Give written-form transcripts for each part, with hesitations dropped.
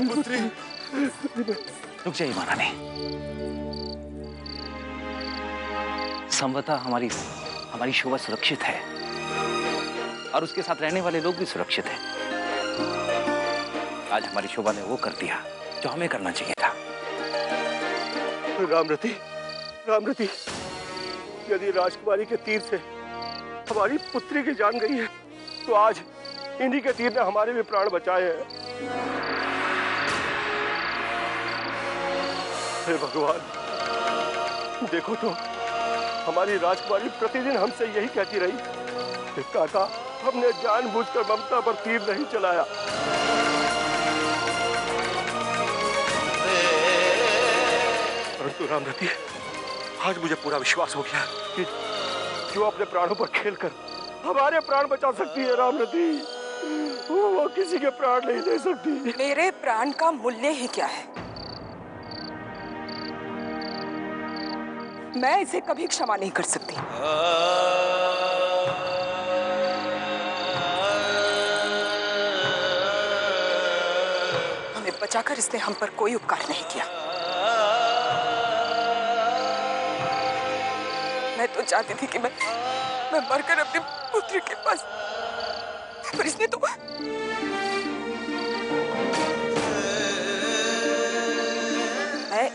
पुत्री। रुक जाइए महारानी। संवता हमारी शोभा सुरक्षित है और उसके साथ रहने वाले लोग भी सुरक्षित हैं। आज हमारी शोभा ने वो कर दिया जो हमें करना चाहिए था। रामरती, रामरती, यदि राजकुमारी के तीर से हमारी पुत्री की जान गई है तो आज इन्हीं के तीर ने हमारे भी प्राण बचाए हैं। हे भगवान, देखो तो हमारी राजकुमारी प्रतिदिन हमसे यही कहती रही कि काका, हमने जानबूझकर ममता पर तीर नहीं चलाया। परंतु रामरती, आज मुझे पूरा विश्वास हो गया कि जो अपने प्राणों पर खेलकर हमारे प्राण बचा सकती है, रामरती, वो किसी के प्राण नहीं ले सकती। मेरे प्राण का मूल्य ही क्या है? मैं इसे कभी क्षमा नहीं कर सकती। हमें बचाकर इसने हम पर कोई उपकार नहीं किया। मैं तो चाहती थी कि मैं मरकर अपनी पुत्री के पास, पर इसने तो मैं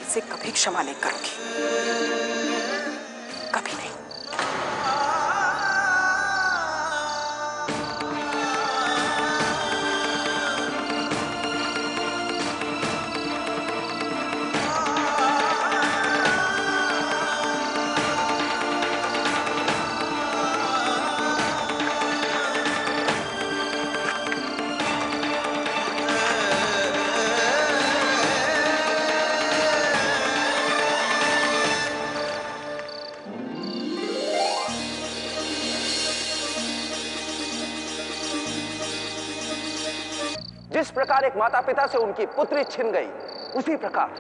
इसे कभी क्षमा नहीं करूंगी, कभी नहीं। जिस प्रकार एक माता पिता से उनकी पुत्री छिन गई, उसी प्रकार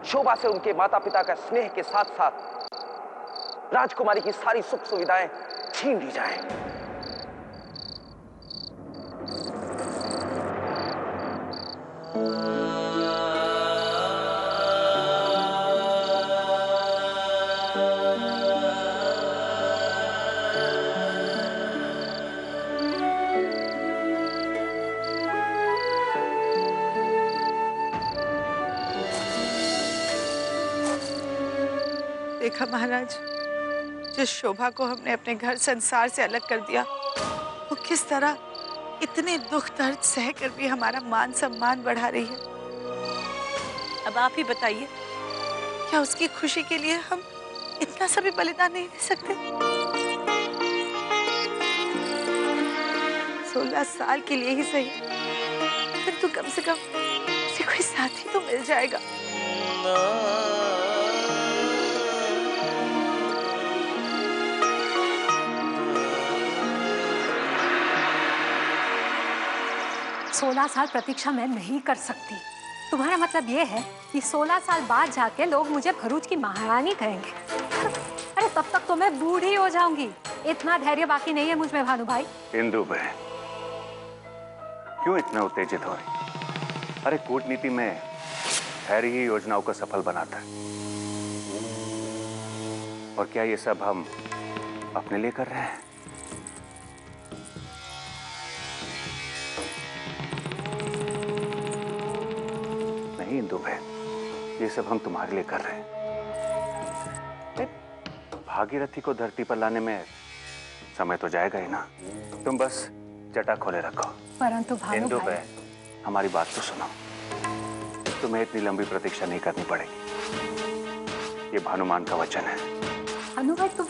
शोभा से उनके माता पिता का स्नेह के साथ साथ राजकुमारी की सारी सुख सुविधाएं छीन ली जाएं। देखा महाराज, जिस शोभा को हमने अपने घर संसार से अलग कर दिया, वो किस तरह इतने दुख दर्द सहकर भी हमारा मान सम्मान बढ़ा रही है। अब आप ही बताइए, क्या उसकी खुशी के लिए हम इतना सा भी बलिदान नहीं दे सकते? 16 साल के लिए ही सही, किंतु कम से कम उसे कोई साथी तो मिल जाएगा। सोलह साल प्रतीक्षा मैं नहीं कर सकती। तुम्हारा मतलब ये है कि 16 साल बाद जाके लोग मुझे भरूच की महारानी कहेंगे? अरे तब तक तो मैं बूढ़ी हो जाऊंगी। इतना धैर्य बाकी नहीं है मुझ में भानु भाई। इंदु बहन, क्यों इतना उत्तेजित हो रही? अरे कूटनीति में धैर्य ही योजनाओं को सफल बनाता है। और क्या ये सब हम अपने लिए कर रहे हैं? नहीं इंदु बहन, ये सब हम तुम्हारे लिए कर रहे हैं। भागीरथी को धरती पर लाने में समय तो जाएगा ही ना। तुम बस जटा खोले रखो। परंतु भानु इंदु भाई, बहन, हमारी बात तो सुनो। तुम्हें इतनी लंबी प्रतीक्षा नहीं करनी पड़ेगी। ये भानुमान का वचन है। भानु भाई तुम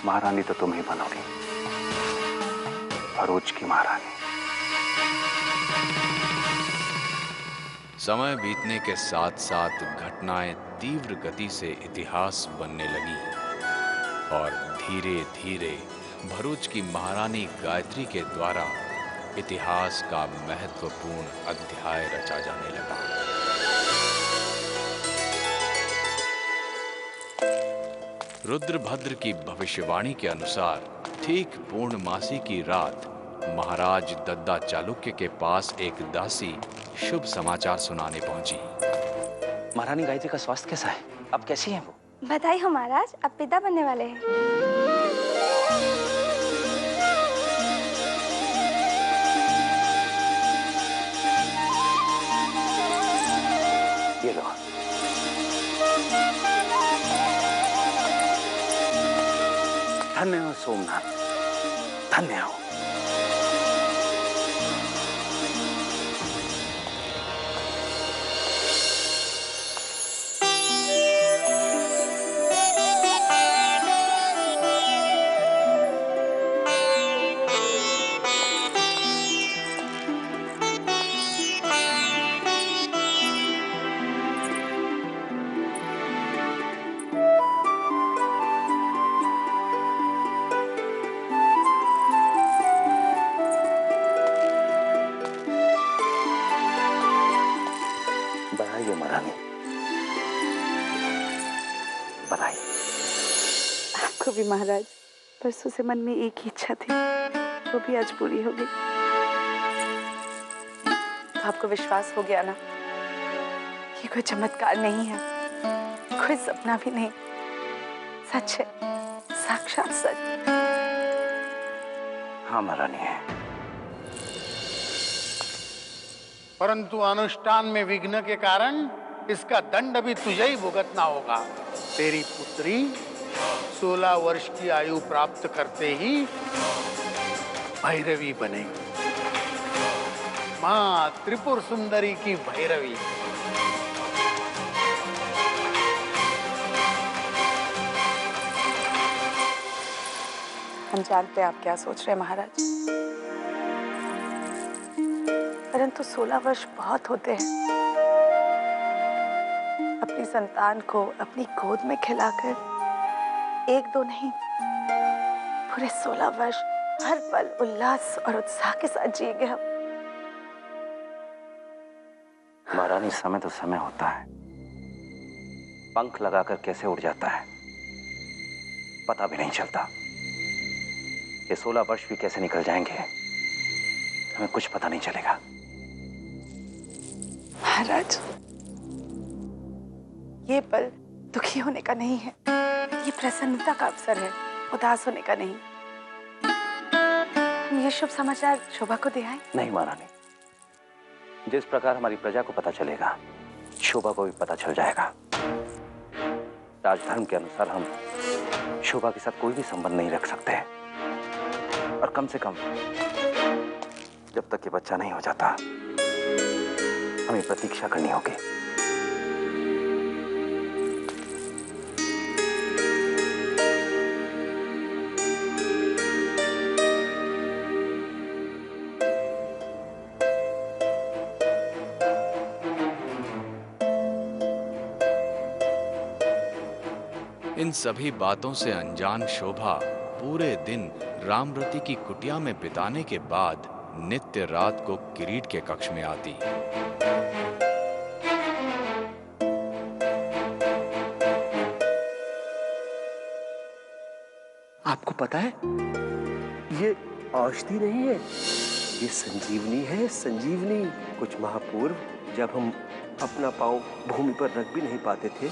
महारानी तो तुम ही बनोगी, भरूच की महारानी। समय बीतने के साथ साथ घटनाएं तीव्र गति से इतिहास बनने लगी और धीरे धीरे भरूच की महारानी गायत्री के द्वारा इतिहास का महत्वपूर्ण अध्याय रचा जाने लगा। रुद्रभद्र की भविष्यवाणी के अनुसार ठीक पूर्णमासी की रात महाराज दद्दा चालुक्य के पास एक दासी शुभ समाचार सुनाने पहुंची। महारानी गायत्री का स्वास्थ्य कैसा है? अब कैसी हैं वो? बधाई हो महाराज, अब पिता बनने वाले हैं। ये लो। धन्य हो सोमनाथ, धन्य हो। आपको भी महाराज, परसों से मन में एक ही इच्छा थी, वो भी आज पूरी हो गई। तो आपको विश्वास हो गया ना कि कोई चमत्कार नहीं है, कोई सपना भी नहीं, सच है, साक्षात सच। हाँ महारानी है। परंतु अनुष्ठान में विघ्न के कारण इसका दंड भी तुझे ही भुगतना होगा। तेरी पुत्री 16 वर्ष की आयु प्राप्त करते ही भैरवी बनेगी, मां त्रिपुर सुंदरी की भैरवी। हम जानते हैं आप क्या सोच रहे हैं महाराज, परंतु 16 वर्ष बहुत होते हैं। अपनी संतान को अपनी गोद में खिलाकर एक दो नहीं, पूरे 16 वर्ष हर पल उल्लास और उत्साह के साथ जिएंगे हम। महारानी, समय तो समय होता है, पंख लगाकर कैसे उड़ जाता है पता भी नहीं चलता। ये 16 वर्ष भी कैसे निकल जाएंगे हमें कुछ पता नहीं चलेगा। महाराज, ये पल दुखी होने का नहीं है, ये प्रसन्नता का अवसर है, उदास होने का नहीं। हम ये शुभ समाचार शोभा को दे आए। नहीं महारानी, जिस प्रकार हमारी प्रजा को पता चलेगा, शोभा को भी पता चल जाएगा। राजधर्म के अनुसार हम शोभा के साथ कोई भी संबंध नहीं रख सकते, और कम से कम जब तक ये बच्चा नहीं हो जाता हमें प्रतीक्षा करनी होगी। इन सभी बातों से अनजान शोभा पूरे दिन रामरती की कुटिया में बिताने के बाद नित्य रात को किरीट के कक्ष में आती। आपको पता है, ये औषधि नहीं है, ये संजीवनी है, संजीवनी। कुछ माह पूर्व जब हम अपना पांव भूमि पर रख भी नहीं पाते थे,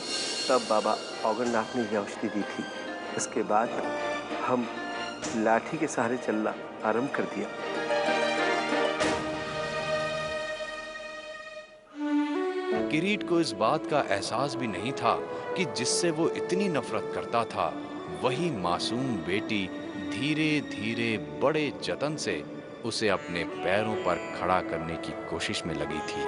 तब बाबा औगरनाथ ने यह औषधि दी थी। इसके बाद हम लाठी के सहारे चलना आरंभ कर दिया। किरीट को इस बात का एहसास भी नहीं था कि जिससे वो इतनी नफरत करता था, वही मासूम बेटी धीरे धीरे बड़े जतन से उसे अपने पैरों पर खड़ा करने की कोशिश में लगी थी।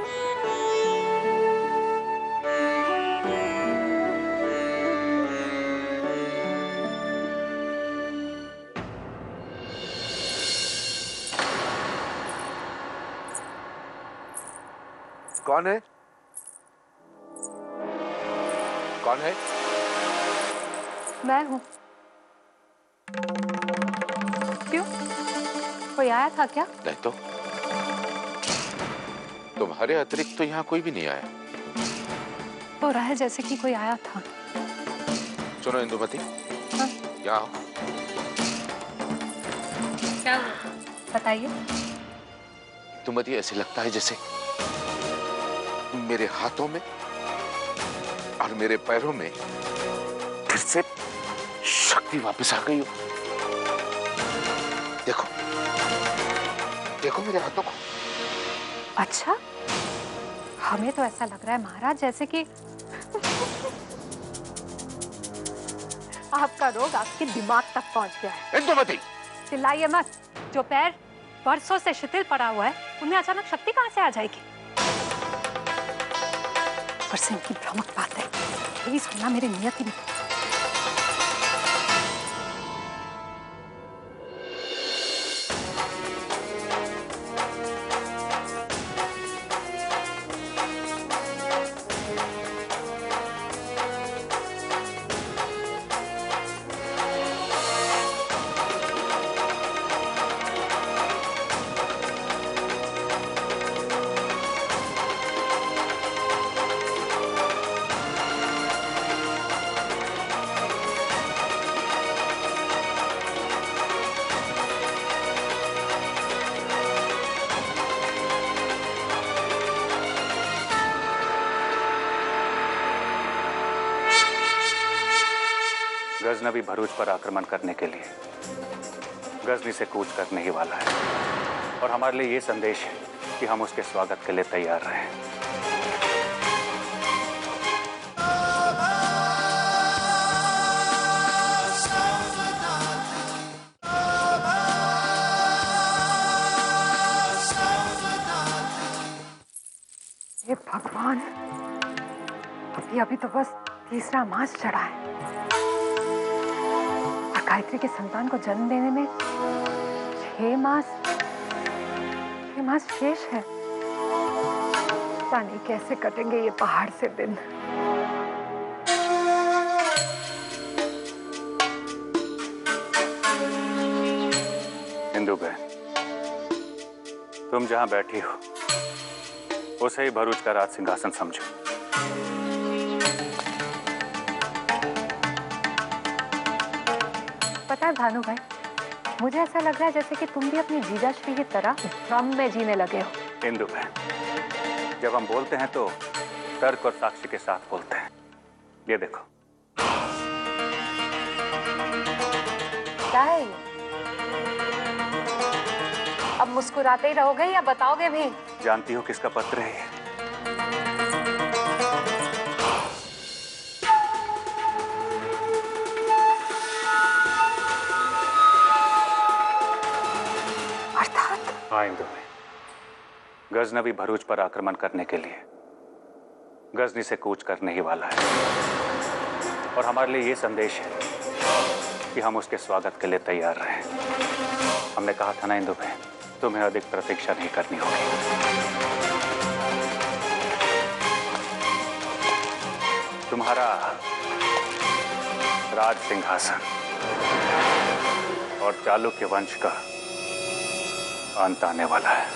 कौन है? कौन है? मैं हूं। क्यों, कोई आया था क्या? नहीं तो, तुम्हारे अतिरिक्त तो यहाँ कोई भी नहीं आया। हो रहा है जैसे कि कोई आया था। सुनो इंदुमती, क्या हो? क्या हुआ? बताइए। तुम्हें ऐसे लगता है जैसे मेरे हाथों में और मेरे पैरों में फिर से शक्ति वापस आ गई हो। देखो देखो मेरे हाथों को। अच्छा, हमें तो ऐसा लग रहा है महाराज जैसे कि आपका रोग आपके दिमाग तक पहुंच गया है। इंदुमती, चिल्लाइए मत। जो पैर वर्षों से शिथिल पड़ा हुआ है, उनमें अचानक शक्ति कहां से आ जाएगी? पर से इनकी भ्रामक बात है, यही सुनना मेरी नियति में। गजनवी भरूच पर आक्रमण करने के लिए गजनी से कूच करने ही वाला है और हमारे लिए ये संदेश है कि हम उसके स्वागत के लिए तैयार रहें। हे भगवान, अभी तो बस तीसरा मास चढ़ा है और गायत्री के संतान को जन्म देने में 6 मास शेष है। पता नहीं कैसे कटेंगे ये पहाड़ से दिन। इंदु बहन, तुम जहां बैठी हो उसे ही भरूच का राज सिंहासन समझो। पता है भानु भाई, मुझे ऐसा लग रहा है जैसे कि तुम भी अपनी जीजाश्री की तरह भ्रम में जीने लगे हो। इंदु बहन, जब हम बोलते हैं तो तर्क और साक्षी के साथ बोलते हैं। ये देखो। क्या है ये? अब मुस्कुराते ही रहोगे या बताओगे भी? जानती हो किसका पत्र है ये? हाँ इंदु में गजनवी भरूच पर आक्रमण करने के लिए गजनी से कूच करने ही वाला है और हमारे लिए ये संदेश है कि हम उसके स्वागत के लिए तैयार रहें। हमने कहा था ना इंदु में, तुम्हें अधिक प्रतीक्षा नहीं करनी होगी। तुम्हारा राज सिंहासन और चालुक्य वंश का अंत आने वाला है।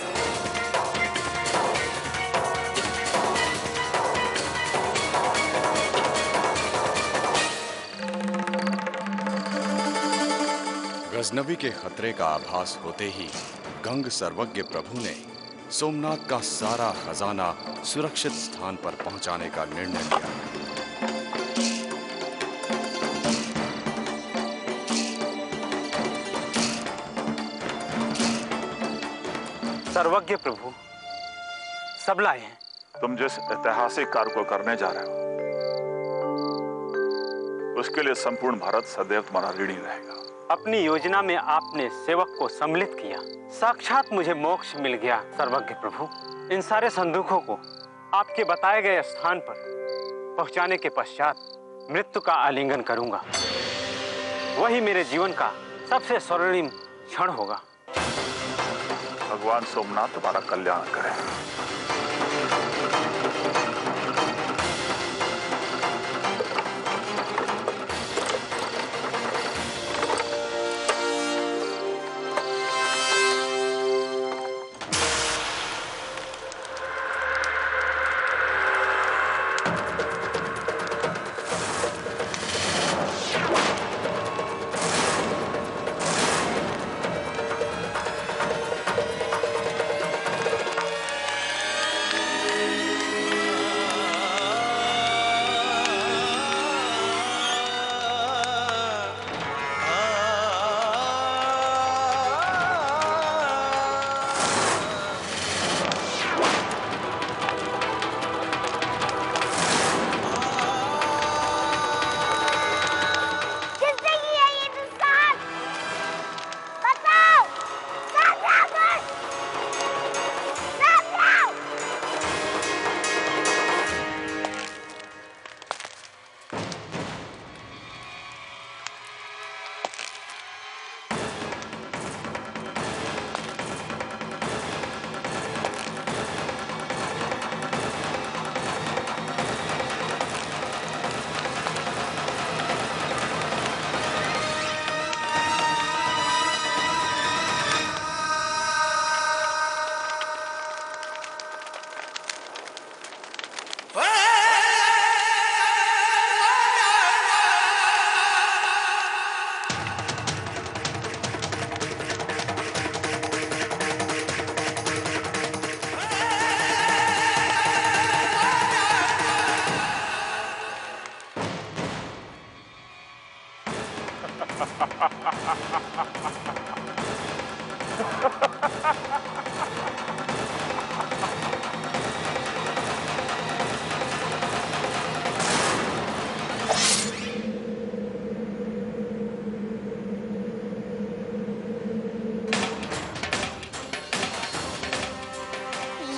गजनवी के खतरे का आभास होते ही गंग सर्वज्ञ प्रभु ने सोमनाथ का सारा खजाना सुरक्षित स्थान पर पहुंचाने का निर्णय लिया। सर्वज्ञ प्रभु, सब लाए हैं। तुम जिस ऐतिहासिक कार्य को करने जा रहे हो उसके लिए संपूर्ण भारत सदैव तुम्हारा ऋणी रहेगा। अपनी योजना में आपने सेवक को सम्मिलित किया, साक्षात मुझे मोक्ष मिल गया। सर्वज्ञ प्रभु, इन सारे संदूकों को आपके बताए गए स्थान पर पहुंचाने के पश्चात मृत्यु का आलिंगन करूंगा। वही मेरे जीवन का सबसे स्वर्णिम क्षण होगा। भगवान सोमनाथ तुम्हारा कल्याण करे।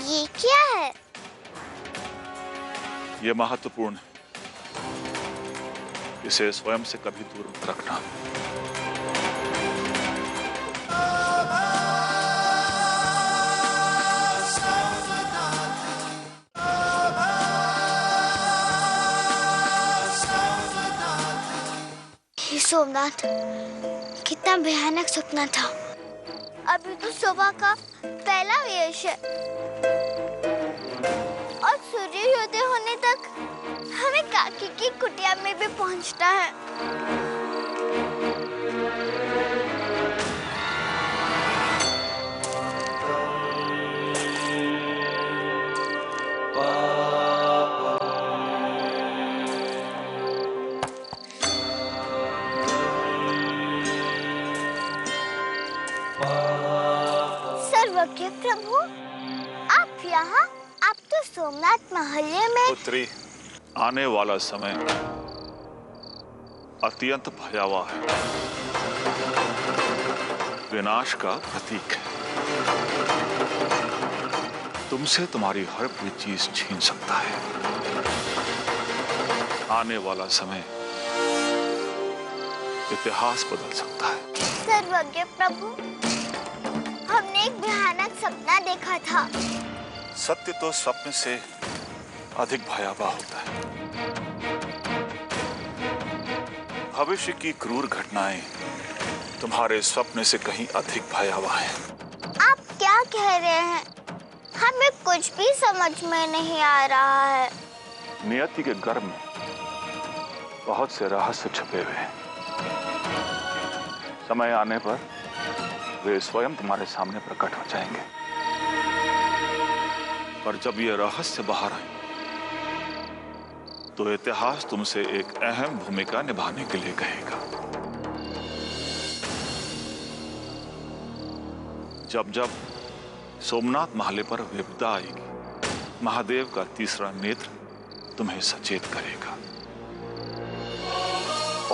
ये क्या है? ये महत्वपूर्ण है, इसे स्वयं से कभी दूर मत रखना। हे सोमनाथ, कितना भयानक सपना था। अभी तो सुबह का पहला वेश है और सूर्योदय होने तक हमें काकी की कुटिया में भी पहुंचना है। सर्वज्ञ प्रभु, आप यहाँ? आप तो सोमनाथ महल्ले में। पुत्री, आने वाला समय अत्यंत भयावह है, विनाश का प्रतीक है। तुमसे तुम्हारी हर कोई चीज छीन सकता है। आने वाला समय इतिहास बदल सकता है। सर्वज्ञ प्रभु, हमने एक भयानक सपना देखा था। सत्य तो स्वप्न से अधिक भयावह होता है। भविष्य की क्रूर घटनाएं तुम्हारे स्वप्न से कहीं अधिक भयावह हैं। आप क्या कह रहे हैं? हमें कुछ भी समझ में नहीं आ रहा है। नियति के गर्भ में बहुत से रहस्य छुपे हुए हैं। समय आने पर वे स्वयं तुम्हारे सामने प्रकट हो जाएंगे। पर जब ये रहस्य बाहर आए तो इतिहास तुमसे एक अहम भूमिका निभाने के लिए कहेगा। जब जब सोमनाथ महले पर विपदा आएगी, महादेव का तीसरा नेत्र तुम्हें सचेत करेगा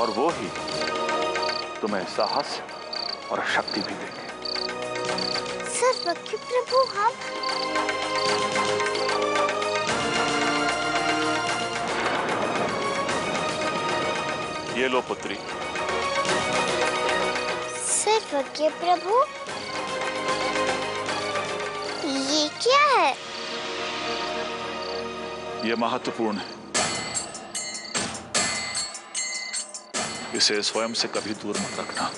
और वो ही तुम्हें साहस और शक्ति भी देंगे। सर्वज्ञ प्रभु, हम ये लो पुत्री। सर्वज्ञ प्रभु, ये क्या है? ये महत्वपूर्ण है, इसे स्वयं से कभी दूर मत रखना।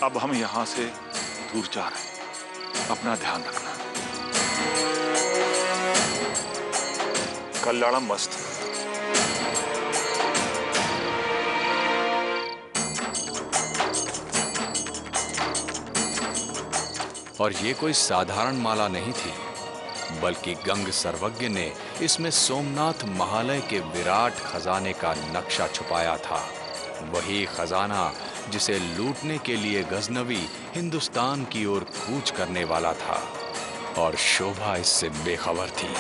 अब हम यहां से दूर जा रहे हैं, अपना ध्यान रखना। कल्याणम मस्त। और ये कोई साधारण माला नहीं थी, बल्कि गंग सर्वज्ञ ने इसमें सोमनाथ महालय के विराट खजाने का नक्शा छुपाया था। वही खजाना जिसे लूटने के लिए गजनवी हिंदुस्तान की ओर कूच करने वाला था, और शोभा इससे बेखबर थी।